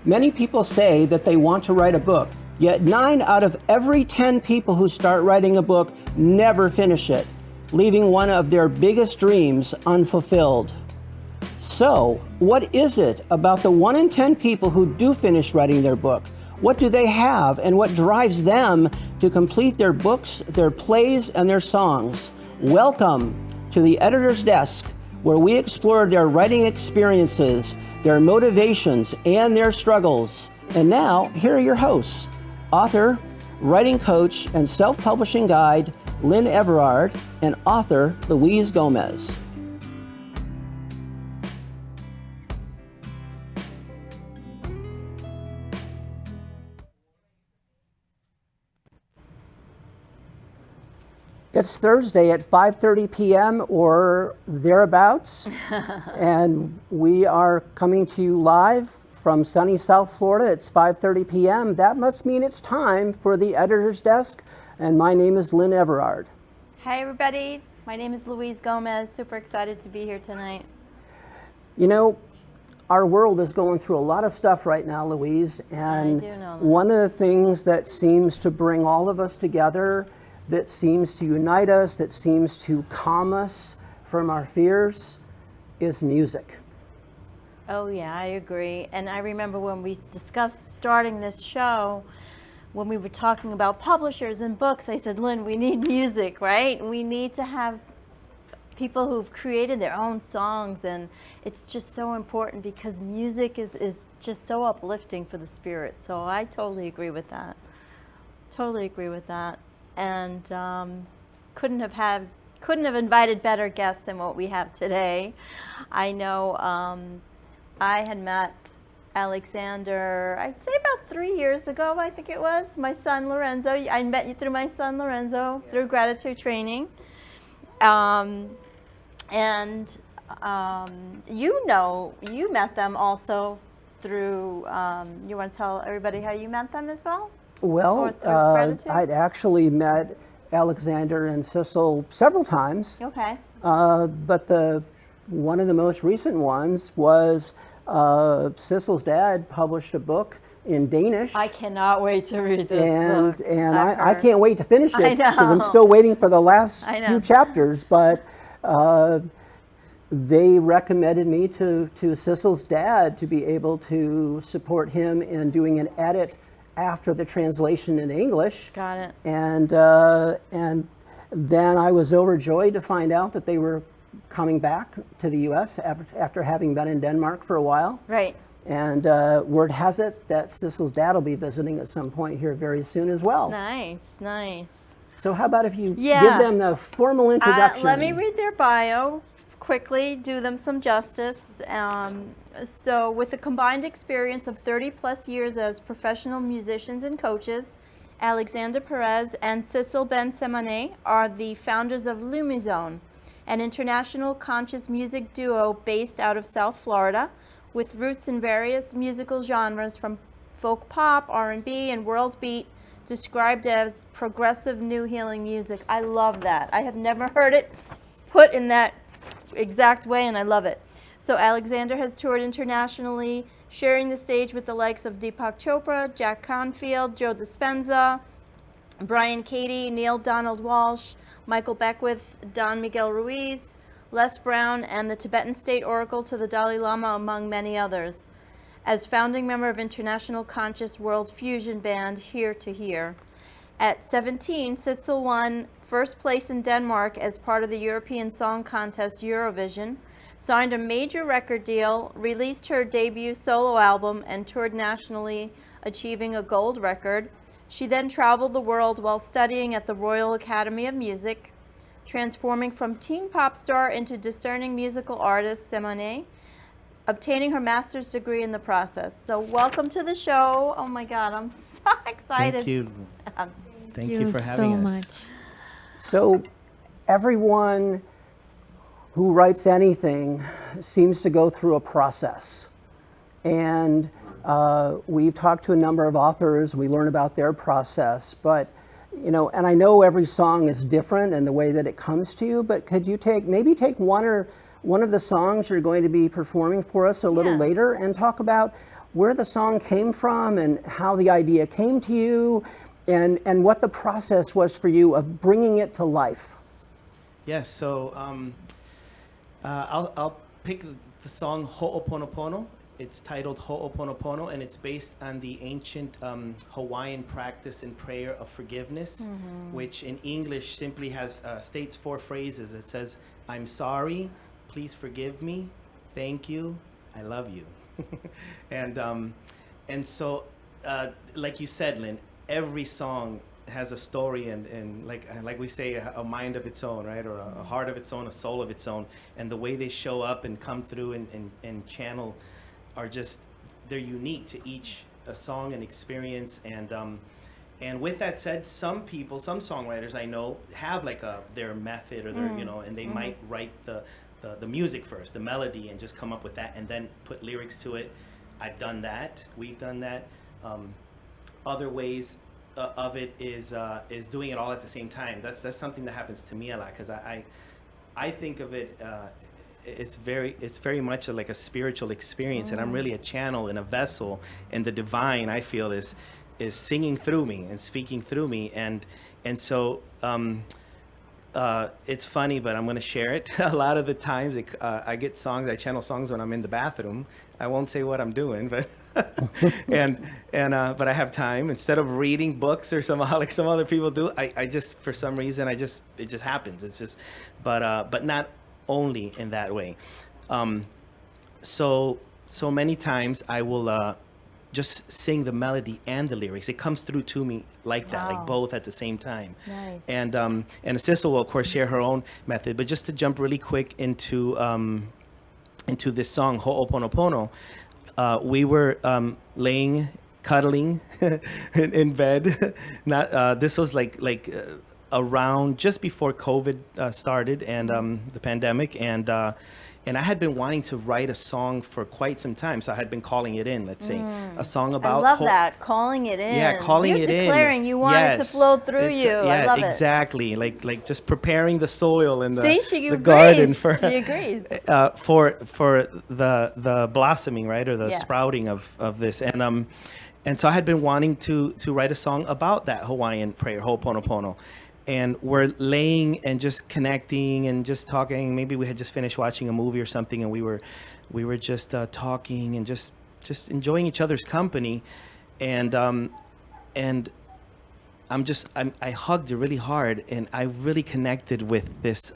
Many people say that they want to write a book, yet 9 out of every 10 people who start writing a book never finish it, leaving one of their biggest dreams unfulfilled. So, what is it about the 1 in 10 people who do finish writing their book? What do they have, and what drives them to complete their books, their plays, and their songs? Welcome to the Editor's Desk, where we explore their writing experiences, their motivations, and their struggles. And now, here are your hosts, author, writing coach, and self-publishing guide, Lynn Everard, and author, Louise Gomez. It's Thursday at 5:30 p.m. or thereabouts, and we are coming to you live from sunny South Florida. It's 5:30 p.m. That must mean it's time for the Editor's Desk, and my name is Lynn Everard. Hi everybody, my name is Louise Gomez. Super excited to be here tonight. You know, our world is going through a lot of stuff right now, Louise, and I do know that. One of the things that seems to bring all of us together, that seems to unite us, that seems to calm us from our fears, is music. Oh yeah, I agree. And I remember when we discussed starting this show, when we were talking about publishers and books, I said, Lynn, we need music, right? We need to have people who've created their own songs, and it's just so important because music is just so uplifting for the spirit. So I totally agree with that. Totally agree with that. And couldn't have invited better guests than what we have today. I know I had met Alexander, I'd say about 3 years ago, I think it was. My son Lorenzo, I met you through my son Lorenzo, through gratitude training. You met them also through, you want to tell everybody how you met them as well? Well, I'd actually met Alexander and Sidsel several times. Okay. But one of the most recent ones was Sissel's dad published a book in Danish. I cannot wait to read this book. And I can't wait to finish it because I'm know. still waiting for the last I know. few chapters. But they recommended me to Sissel's dad to be able to support him in doing an edit after the translation in English. Got it. And then I was overjoyed to find out that they were coming back to the U.S. after having been in Denmark for a while. Right. And word has it that Sissel's dad will be visiting at some point here very soon as well. Nice, nice. So how about if you give them the formal introduction? Let me read their bio quickly, do them some justice. So with a combined experience of 30 plus years as professional musicians and coaches, Alexander Perez and Sidsel Ben Semmane are the founders of Lumizone, an international conscious music duo based out of South Florida with roots in various musical genres from folk pop, R&B, and world beat, described as progressive new healing music. I love that. I have never heard it put in that exact way, and I love it. So Alexander has toured internationally, sharing the stage with the likes of Deepak Chopra, Jack Confield, Joe Dispenza, Brian Cady, Neil Donald Walsh, Michael Beckwith, Don Miguel Ruiz, Les Brown, and the Tibetan State Oracle to the Dalai Lama, among many others. As founding member of International Conscious World Fusion Band Here to Here. At 17, Sidsel won first place in Denmark as part of the European Song Contest Eurovision, signed a major record deal, released her debut solo album, and toured nationally, achieving a gold record. She then traveled the world while studying at the Royal Academy of Music, transforming from teen pop star into discerning musical artist, Semmane, obtaining her master's degree in the process. So welcome to the show. Oh my God, I'm so excited. Thank you. Thank you for having us. So everyone who writes anything seems to go through a process. And we've talked to a number of authors, we learn about their process, but you know, and I know every song is different in the way that it comes to you, but could you maybe take one of the songs you're going to be performing for us a little later and talk about where the song came from and how the idea came to you, and what the process was for you of bringing it to life. Yes, so I'll pick the song Ho'oponopono. It's titled Ho'oponopono, and it's based on the ancient Hawaiian practice and prayer of forgiveness, which in English simply states 4 phrases. It says, "I'm sorry, please forgive me, thank you, I love you." and so, like you said, Lynn, every song has a story and like we say, a mind of its own, right? Or a heart of its own, a soul of its own. And the way they show up and come through and channel are just, they're unique to each song and experience. And with that said, some songwriters I know have like their method or their, and they might write the music first, the melody, and just come up with that and then put lyrics to it. I've done that. We've done that. Other ways of it is doing it all at the same time. That's something that happens to me a lot, because I think of it, it's very much like a spiritual experience, and I'm really a channel and a vessel, and the divine, I feel, is singing through me and speaking through me, and so it's funny, but I'm going to share it. A lot of the times I get songs, I channel songs when I'm in the bathroom. I won't say what I'm doing, but but I have time. Instead of reading books or somehow like some other people do, I just, for some reason, it just happens. It's just, but not only in that way. So many times I will just sing the melody and the lyrics. It comes through to me like that, like both at the same time. Nice. And Sidsel will of course share her own method. But just to jump really quick into this song Ho'oponopono, we were cuddling in bed. This was like around just before COVID started and the pandemic, and I had been wanting to write a song for quite some time, so I had been calling it in. Let's say a song about. I love that, calling it in. Yeah, calling You're it in. declaring you want it to flow through you. Yeah, I love it. exactly. Like just preparing the soil and the agrees. garden for She agrees. For the blossoming, right, or the sprouting of this, and so I had been wanting to write a song about that Hawaiian prayer, Ho'oponopono. And we're laying and just connecting and just talking. Maybe we had just finished watching a movie or something, and we were just talking and just enjoying each other's company. And I hugged her really hard, and I really connected with this,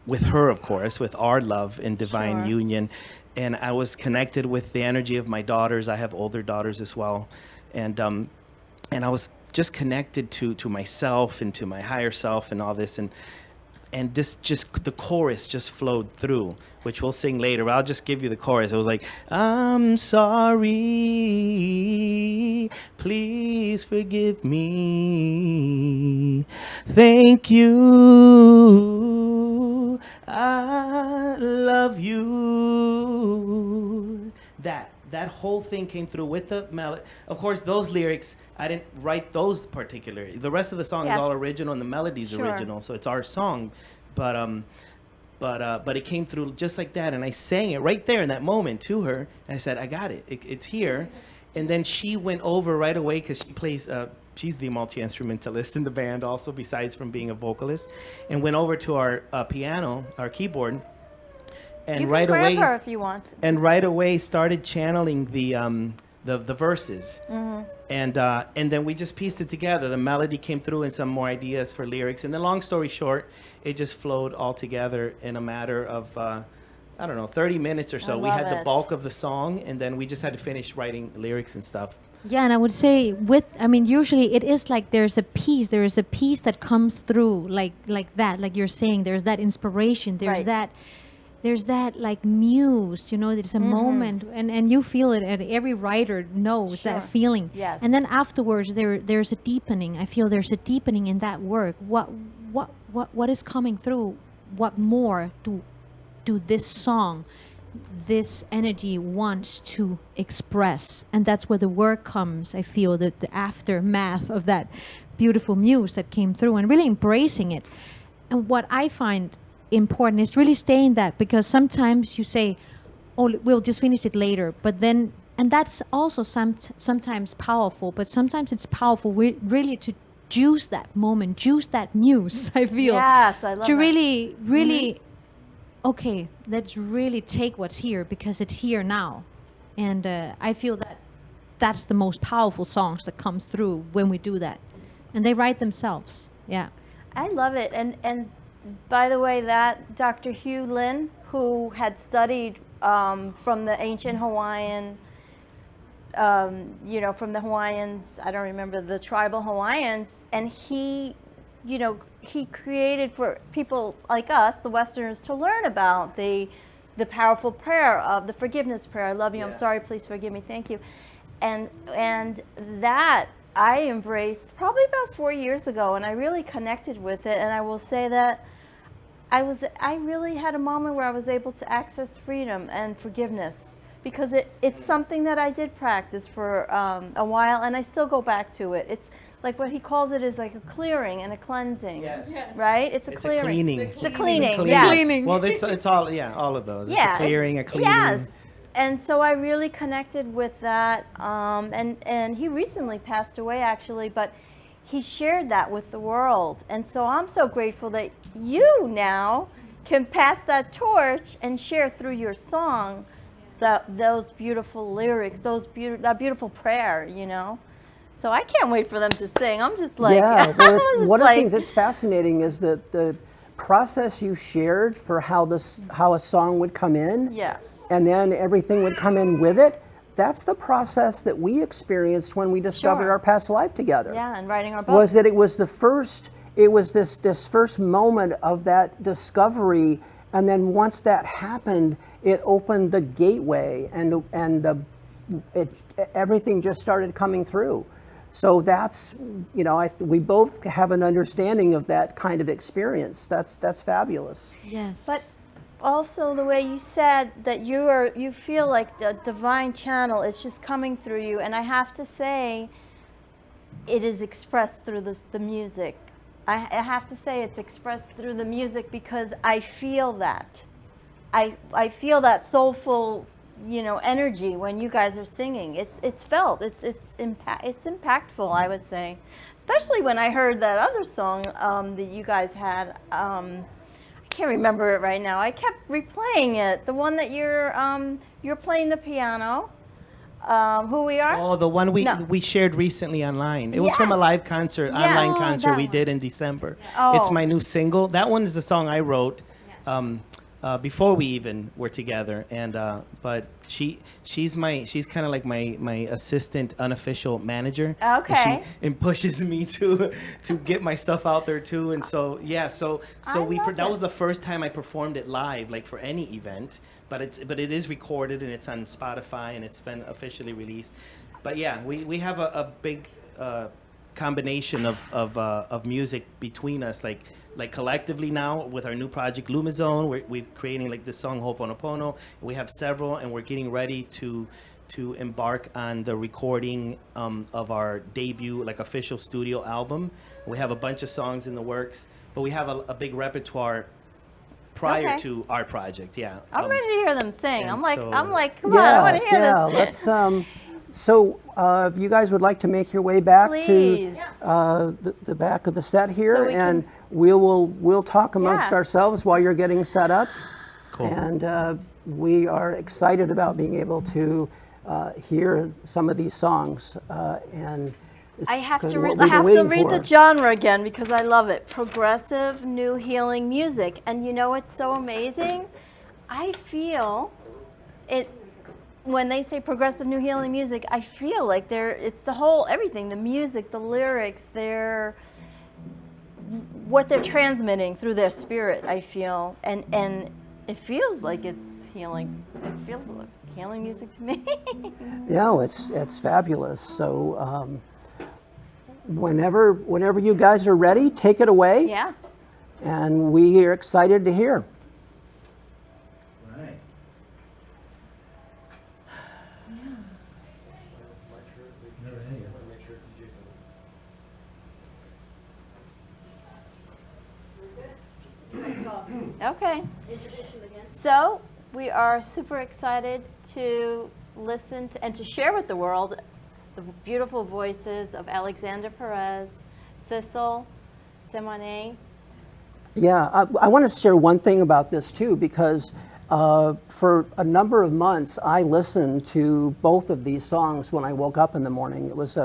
with her, of course, with our love and divine union. And I was connected with the energy of my daughters. I have older daughters as well, and I was just connected to myself and to my higher self and all this, and this just, the chorus just flowed through, which we'll sing later, but I'll just give you the chorus. It was like, "I'm sorry, please forgive me, thank you, I love you." That whole thing came through with the melody. Of course, those lyrics, I didn't write those particularly. The rest of the song is all original, and the melody's original, so it's our song. But it came through just like that, and I sang it right there in that moment to her, and I said, "I got it. It's here." And then she went over right away, because she plays. She's the multi-instrumentalist in the band, also, besides from being a vocalist, and went over to our piano, our keyboard. And you right can away, grab her if you want. And right away started channeling the verses, and then we just pieced it together. The melody came through and some more ideas for lyrics, and then long story short, it just flowed all together in a matter of 30 minutes or so. We had the bulk of the song, and then we just had to finish writing lyrics and stuff. Yeah, and I would say usually it is like there is a piece that comes through like that, like you're saying, there's that inspiration, there's that like muse, there's a moment, and you feel it, and every writer knows that feeling. Yes. And then afterwards there's a deepening. I feel there's a deepening in that work. What is coming through? What more do this song, this energy wants to express? And that's where the work comes. I feel that the aftermath of that beautiful muse that came through, and really embracing it. And what I find important is really staying that, because sometimes you say, "Oh, we'll just finish it later," but then and that's also sometimes powerful, but sometimes it's powerful really to juice that moment, juice that muse. I feel Yes, I love to that. really okay, let's really take what's here because it's here now. And I feel that that's the most powerful songs that comes through when we do that. And they write themselves. Yeah. I love it. And by the way, that Dr. Hugh Lin, who had studied from the ancient Hawaiian, from the Hawaiians, I don't remember, the tribal Hawaiians, and he created for people like us, the Westerners, to learn about the powerful prayer of the forgiveness prayer. I love you, I'm Yeah. sorry, please forgive me, thank you. And that I embraced probably about 4 years ago, and I really connected with it. And I will say that I really had a moment where I was able to access freedom and forgiveness, because it's something that I did practice for a while, and I still go back to it. It's like what he calls it is like a clearing and a cleansing. Yes. Right? It's a It's clearing. a cleaning. It's a cleaning. Cleaning. Yes. Cleaning. Well, it's all, yeah, all of those. Yeah, It's a clearing, a cleaning. Yes. And so I really connected with that. And he recently passed away, actually, but he shared that with the world. And so I'm so grateful that you now can pass that torch and share through your song those beautiful lyrics, that beautiful prayer, So I can't wait for them to sing. I'm just like, Yeah, I'm well, just one of the like- things that's fascinating is the process you shared for how a song would come in, Yeah. and then everything would come in with it. That's the process that we experienced when we discovered Sure. our past life together. Yeah, and writing our book. Was that it was this first moment of that discovery, and then once that happened, it opened the gateway, and everything just started coming through. So that's, we both have an understanding of that kind of experience. That's fabulous. Yes. But also the way you said that you feel like the divine channel is just coming through you, and I have to say it is expressed through the music. I have to say it's expressed through the music because I feel that. I feel that soulful, energy when you guys are singing. It's felt. It's impactful, I would say. Especially when I heard that other song that you guys had. I can't remember it right now. I kept replaying it. The one that you're playing the piano. Who We Are? Oh, the one No. we shared recently online. It was from a Yes. live concert, Yeah. online Oh, concert that we one. did in December. Oh. It's my new single. That one is a song I wrote before we even were together. And but she's kind of like my assistant, unofficial manager. Okay. And pushes me to get my stuff out there too. And so yeah, so I love that it. was the first time I performed it live, like for any event. But it is recorded and it's on Spotify and it's been officially released. But yeah, we have a big combination of music between us, like collectively now with our new project Lumizone. We're creating like this song Ho'oponopono. We have several, and we're getting ready to embark on the recording of our debut like official studio album. We have a bunch of songs in the works, but we have a big repertoire prior Okay. to our project. Yeah. I'm ready to hear them sing. and I'm like, so- come on, I want to hear yeah. this. Let's. So, if you guys would like to make your way back Please. to the back of the set here, So we and can- we'll talk amongst Yeah. ourselves while you're getting set up. Cool. And we are excited about being able to hear some of these songs. And it's I have 'cause to what read. we've I have been to waiting read the for. genre again because I love it. Progressive new healing music, and it's so amazing. I feel it when they say progressive new healing music. I feel like it's the whole everything, the music, the lyrics, what they're transmitting through their spirit. I feel, and it feels like it's healing. It feels like healing music to me. No, it's fabulous. So whenever you guys are ready, take it away. Yeah. And we are excited to hear. Right. Okay. So we are super excited to listen to and to share with the world the beautiful voices of Alexander Perez, Sidsel, Semmane. Yeah, I want to share one thing about this too, because for a number of months I listened to both of these songs when I woke up in the morning. It was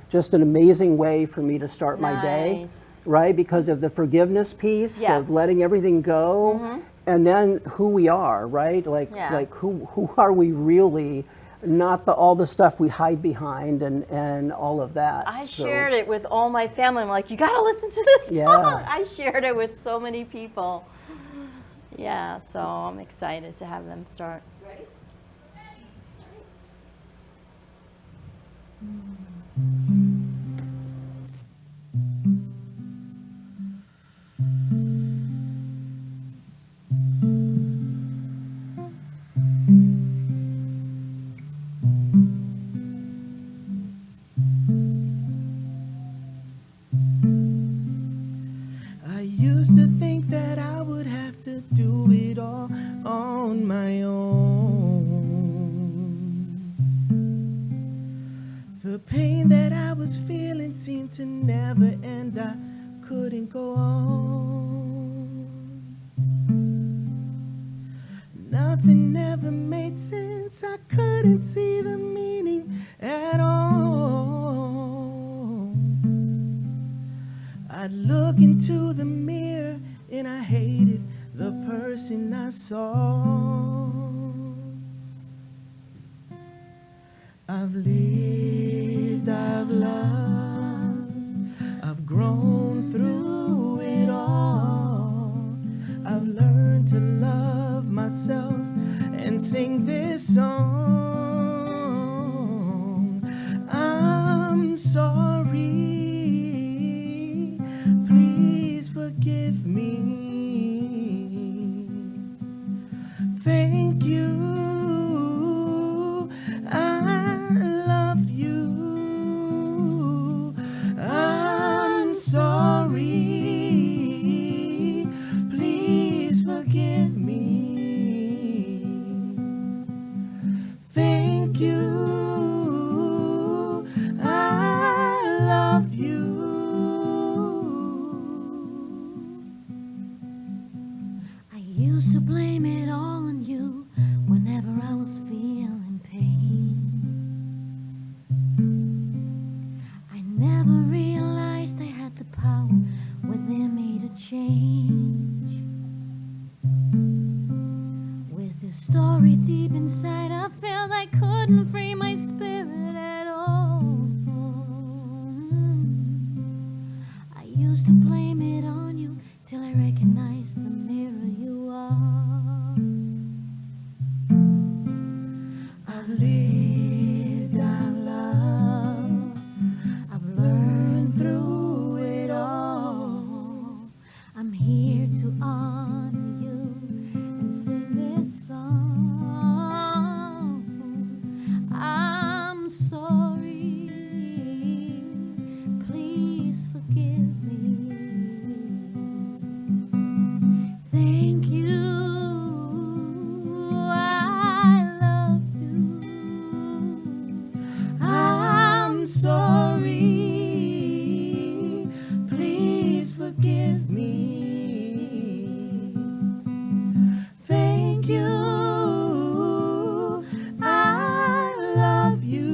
just an amazing way for me to start my day, Nice. right? Because of the forgiveness piece, Yes. of letting everything go, and then who we are, right? Like, Yes. like who are we really? Not all the stuff we hide behind and all of that. I So, shared it with all my family. I'm like, you got to listen to this Yeah. song. I shared it with so many people. Yeah, so I'm excited to have them start. I used to think that I would have to do it all on my own. The pain that I was feeling seemed to never end. I couldn't go on. Nothing ever made sense. I couldn't see the meaning at all. I'd look into the mirror and I hated the person I saw. I've lived, I've loved, I've grown through it all. I've learned to love myself and sing this song. I'm sorry, please forgive me. Thank you, I love you. I'm sorry, please forgive me. Thank you, I love you. I used to blame it all on you whenever I was feeling pain. I never realized I had the power within me to change. With this story deep inside, I felt I couldn't free my spirit at all. I used to blame it on you till I recognized the mirror you are. I've lived, I've loved, I've learned through it all. I'm here to honor you and sing this song. I'm sorry, please forgive me. Thank you, I love you. I'm sorry, please forgive me. Thank you, I love you.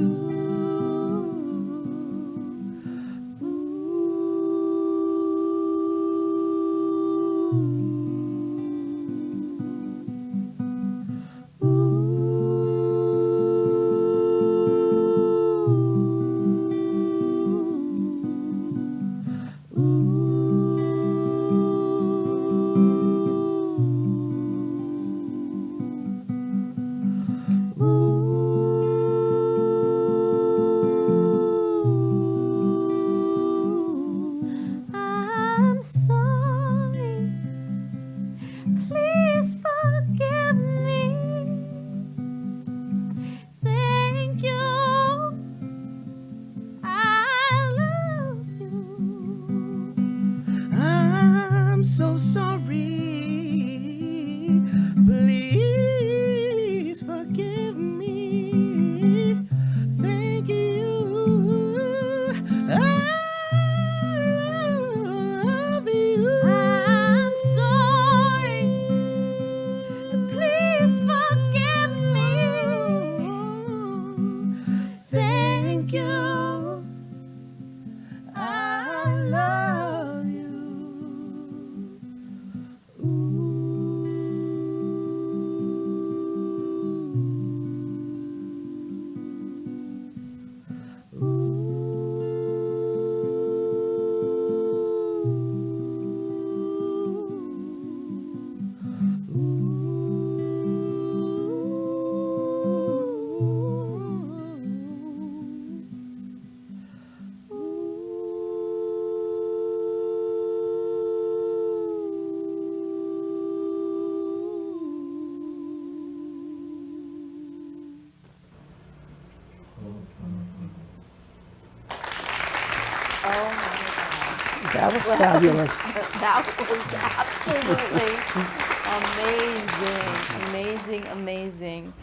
That was fabulous. That was absolutely amazing, amazing, amazing.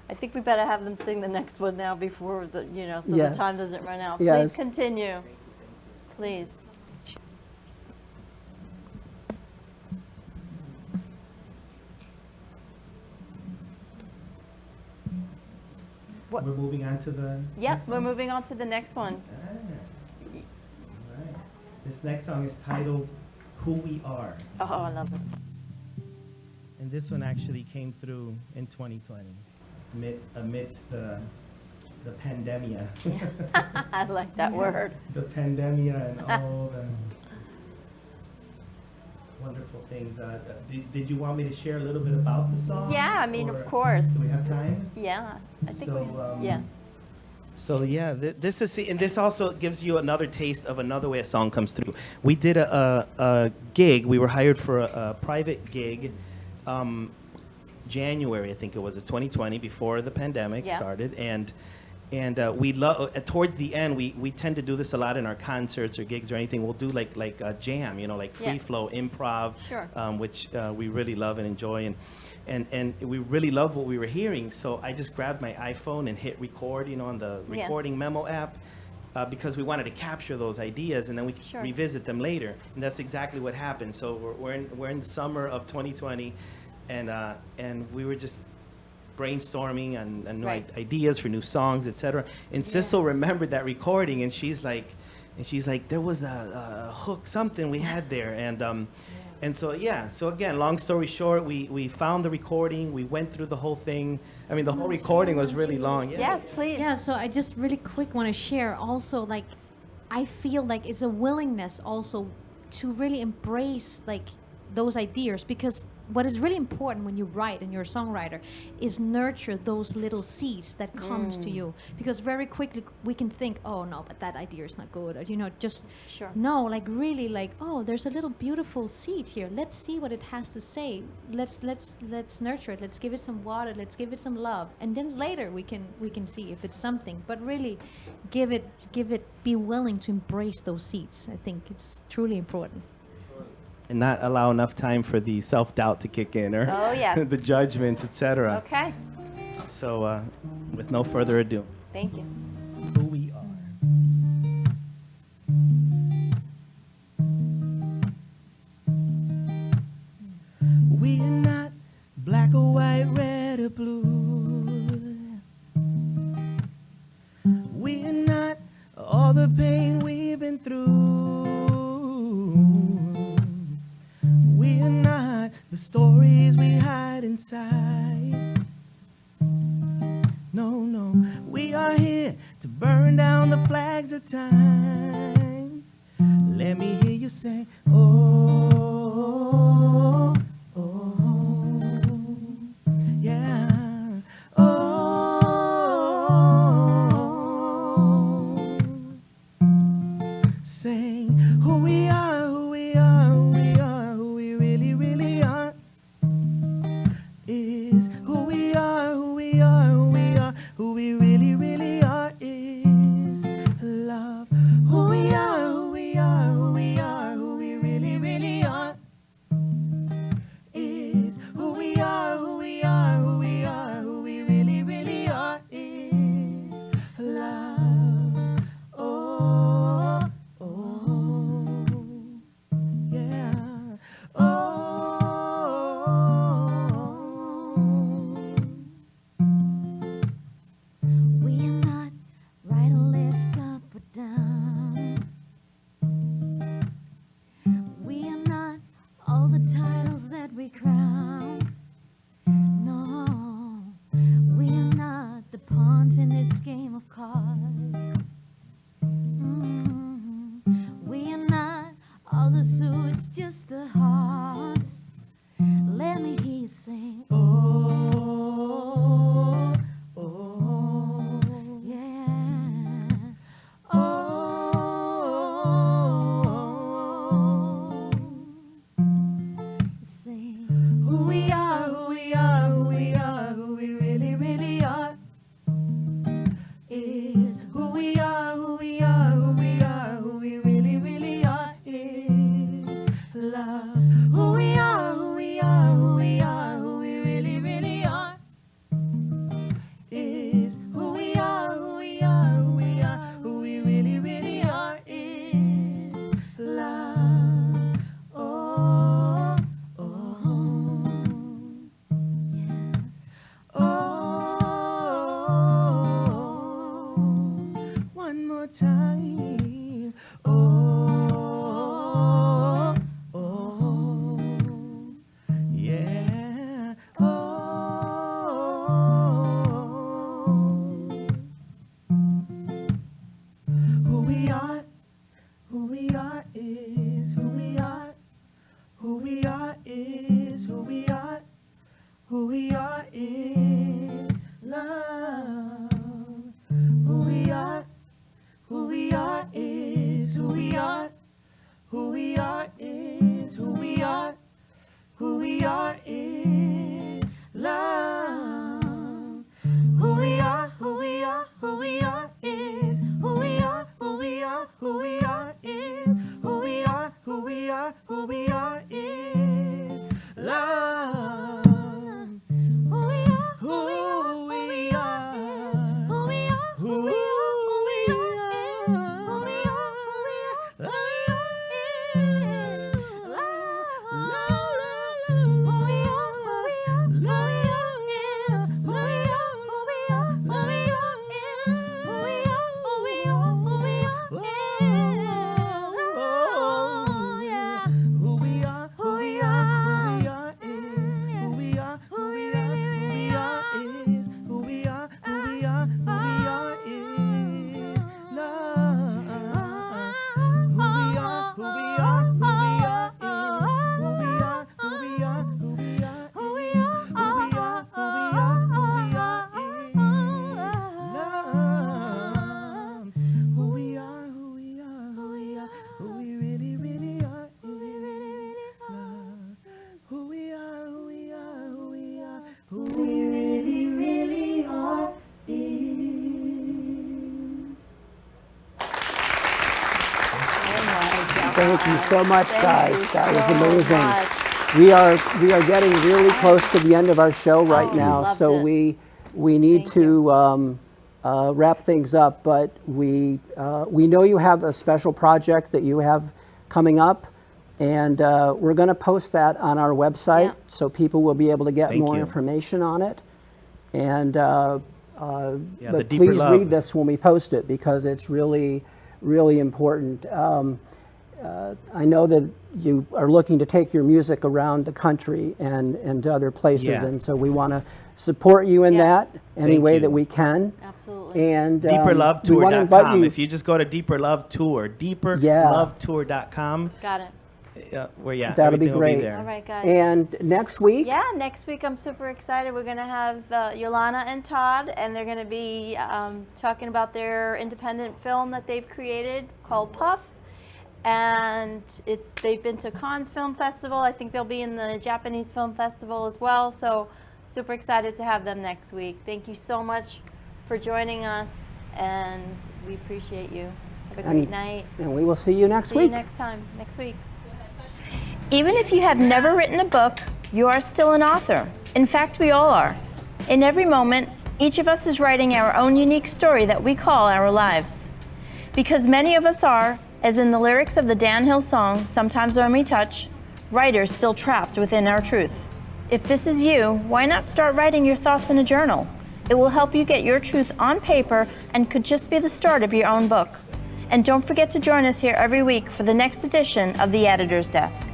I think we better have them sing the next one now before the, so Yes. the time doesn't run out. Yes. Please continue. Please. What? We're moving on to the Yep, next we're song? moving on to the next one. All right. This next song is titled Who We Are. Oh, I love this. And this one actually came through in 2020 amidst the pandemia. I like that word. The pandemia and all the wonderful things. Did you want me to share a little bit about the song? Yeah, I mean, or of course. Do we have time? Yeah, I think So, yeah. So yeah, this is, and this also gives you another taste of another way a song comes through. We did a gig. We were hired for a private gig, January, I think it was, of 2020, before the pandemic Yeah. started, and we love towards the end. We tend to do this a lot in our concerts or gigs or anything. We'll do like a jam, like free Yeah. flow improv, Sure. which we really love and enjoy, and we really loved what we were hearing. So I just grabbed my iPhone and hit record, on the Yeah. recording memo app, because we wanted to capture those ideas and then we could Sure. revisit them later. And that's exactly what happened. So we're in the summer of 2020, and we were just brainstorming and new Right. ideas for new songs, etc. And Sidsel remembered that recording, and she's like, there was a hook, something we had there, and so yeah. So again, long story short, we found the recording, we went through the whole thing. I mean, the whole recording was really long. Yeah. Yes, please. Yeah, so I just really quick want to share also, like, I feel like it's a willingness also to really embrace, like, those ideas, because what is really important when you write and you're a songwriter is nurture those little seeds that comes to you, because very quickly we can think, oh no, but that idea is not good, or just Sure. no, like really, like, oh, there's a little beautiful seed here, let's see what it has to say, let's nurture it, let's give it some water, let's give it some love, and then later we can see if it's something, but really give it, be willing to embrace those seeds. I think it's truly important. And not allow enough time for the self-doubt to kick in, or Oh, yes. the judgments, etc. Okay. So with no further ado, Thank you. who we are. We are not black or white, red or blue. We are not all the pain we've been through. We are not the stories we hide inside. No, no, we are here to burn down the flags of time. Let me hear you say, oh, oh, yeah, oh. Sing who we are, who we are, who we are, who we really, really are. Is who we are, who we are, who we are, who we really, really are. Is love. Who we are, who we are, who we are, who we really, really are. Is who we are, who we are, who we are, who we really, really are. Is love. Oh, oh, yeah. Oh, We are not right or left, up or down. We are not all the titles that we crown. No, we are not the pawns in this game of cards. We are not all the suits, just the hearts. Let me hear you sing. oh, oh, Yeah. oh. Sing. Who we are, who we are, who we are, who we really, really are. Is who we are, who we are, who we are, who we really, really are. Is Who we are is love. Who we are is who we are. Who we are is who we are. Who we are is love. Who we are is who we are. Who we are is who we are. Who we are is love. Who we are, who we are, who we are, who we are, who we Thank you so much, guys. That was so amazing. much. We are getting really close to the end of our show right now, loved so it. we need Thank to wrap things up. But we know you have a special project that you have coming up, and we're going to post that on our website, Yeah. so people will be able to get Thank more you. information on it. And the but Deeper please Love. read this when we post it, because it's really, really important. I know that you are looking to take your music around the country and to other places, Yeah. and so we want to support you in Yes. that any Thank way you. that we can. Absolutely. And we want to invite DeeperLoveTour.com. you. If you just go to Deeper Love Tour, Yeah. DeeperLoveTour.com, Got it. That'll be everything will great. there. All right, guys. And next week, Yeah, next week I'm super excited. We're going to have Yolanda and Todd, and they're going to be talking about their independent film that they've created called Puff. And they've been to Cannes Film Festival. I think they'll be in the Japanese Film Festival as well. So super excited to have them next week. Thank you so much for joining us, and we appreciate you. Have a great night. and we will see you next See week. you next time, next week. Even if you have never written a book, you are still an author. In fact, we all are. In every moment, each of us is writing our own unique story that we call our lives. Because many of us are, as in the lyrics of the Dan Hill song, Sometimes When We Touch, writers still trapped within our truth. If this is you, why not start writing your thoughts in a journal? It will help you get your truth on paper and could just be the start of your own book. And don't forget to join us here every week for the next edition of The Editor's Desk.